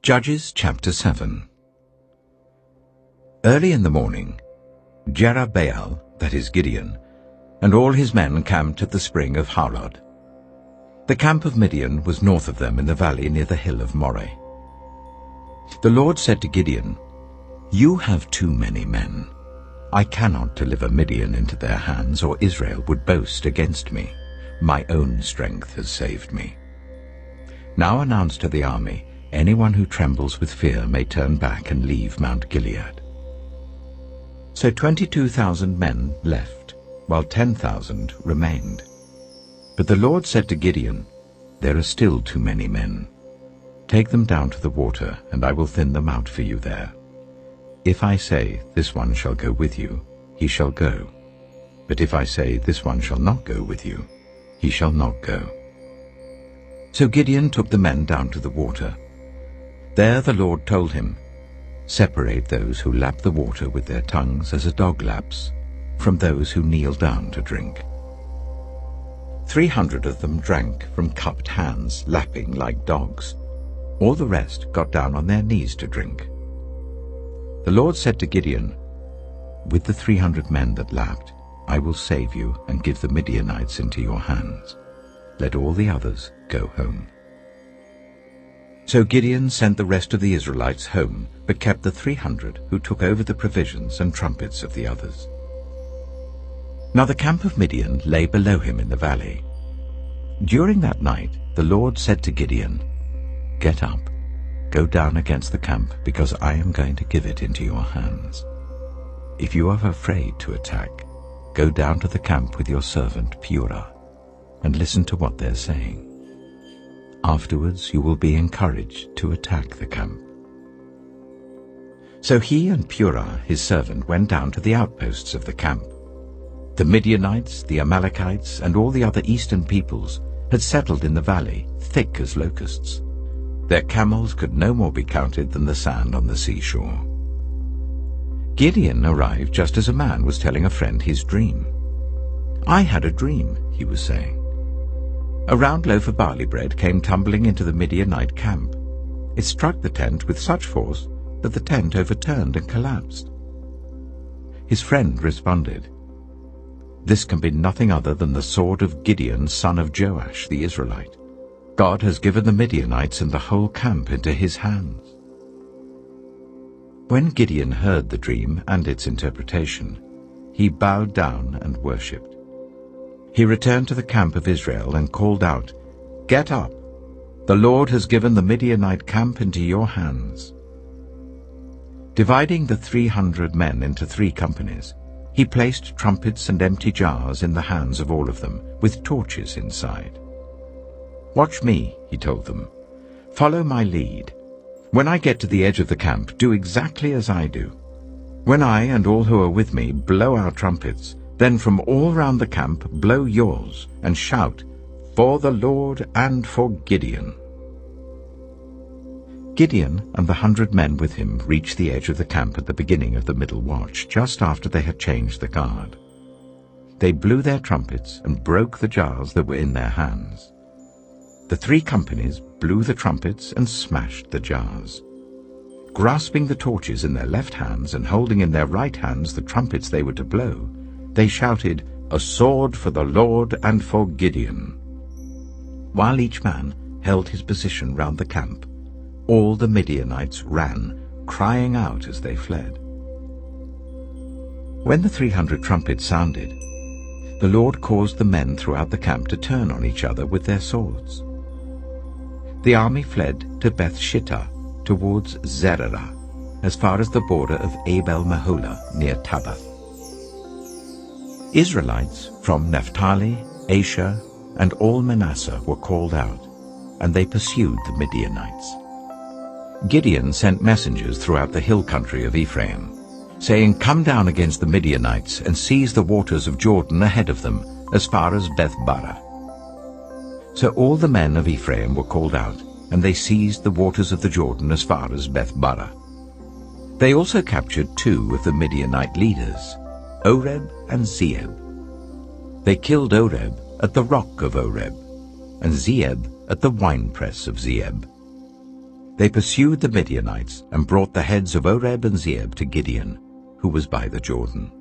Judges chapter 7. Early in the morning, Jerubbaal, that is Gideon, and all his men camped at the spring of Harod. The camp of Midian was north of them in the valley near the hill of Moreh. The Lord said to Gideon, "You have too many men. I cannot deliver Midian into their hands, or Israel would boast against me. My own strength has saved me. Now announce to the army, anyone who trembles with fear may turn back and leave Mount Gilead." So 22,000 men left, while 10,000 remained. But the Lord said to Gideon, "There are still too many men. Take them down to the water, and I will thin them out for you there. If I say, 'This one shall go with you,' he shall go. But if I say, 'This one shall not go with you,' he shall not go." So Gideon took the men down to the water. There the Lord told him, "Separate those who lap the water with their tongues as a dog laps, from those who kneel down to drink." 300 of them drank from cupped hands, lapping like dogs. All the rest got down on their knees to drink. The Lord said to Gideon, "With the 300 men that lapped, I will save you and give the Midianites into your hands. Let all the others go home." So Gideon sent the rest of the Israelites home, but kept the 300 who took over the provisions and trumpets of the others. Now the camp of Midian lay below him in the valley. During that night the Lord said to Gideon, "Get up, go down against the camp, because I am going to give it into your hands. If you are afraid to attack, go down to the camp with your servant Purah, and listen to what they're saying. Afterwards you will be encouraged to attack the camp." So he and Purah his servant went down to the outposts of the camp. The Midianites, the Amalekites, and all the other eastern peoples had settled in the valley, thick as locusts. Their camels could no more be counted than the sand on the seashore. Gideon arrived just as a man was telling a friend his dream. "I had a dream," he was saying. "A round loaf of barley bread came tumbling into the Midianite camp. It struck the tent with such force that the tent overturned and collapsed." His friend responded, "This can be nothing other than the sword of Gideon, son of Joash, the Israelite. God has given the Midianites and the whole camp into his hands." When Gideon heard the dream and its interpretation, he bowed down and worshipped. He returned to the camp of Israel and called out, "Get up! The Lord has given the Midianite camp into your hands." Dividing the 300 men into 3 companies, he placed trumpets and empty jars in the hands of all of them, with torches inside. "Watch me," he told them. "Follow my lead. When I get to the edge of the camp, do exactly as I do. When I and all who are with me blow our trumpets, then from all round the camp blow yours, and shout, 'For the Lord and for Gideon.'" Gideon and the 100 men with him reached the edge of the camp at the beginning of the middle watch, just after they had changed the guard. They blew their trumpets and broke the jars that were in their hands. The 3 companies blew the trumpets and smashed the jars. Grasping the torches in their left hands and holding in their right hands the trumpets they were to blow, they shouted, "A sword for the Lord and for Gideon." While each man held his position round the camp, all the Midianites ran, crying out as they fled. When the 300 trumpets sounded, the Lord caused the men throughout the camp to turn on each other with their swords. The army fled to Beth-shittah towards Zererah, as far as the border of Abel-Meholah near Tabbath. Israelites from Naphtali, Asher, and all Manasseh were called out, and they pursued the Midianites. Gideon sent messengers throughout the hill country of Ephraim, saying, "Come down against the Midianites and seize the waters of Jordan ahead of them, as far as Beth-barah." So all the men of Ephraim were called out, and they seized the waters of the Jordan as far as Beth-barah. They also captured 2 of the Midianite leaders, Oreb and Zeeb. They killed Oreb at the rock of Oreb, and Zeeb at the winepress of Zeeb. They pursued the Midianites and brought the heads of Oreb and Zeeb to Gideon, who was by the Jordan.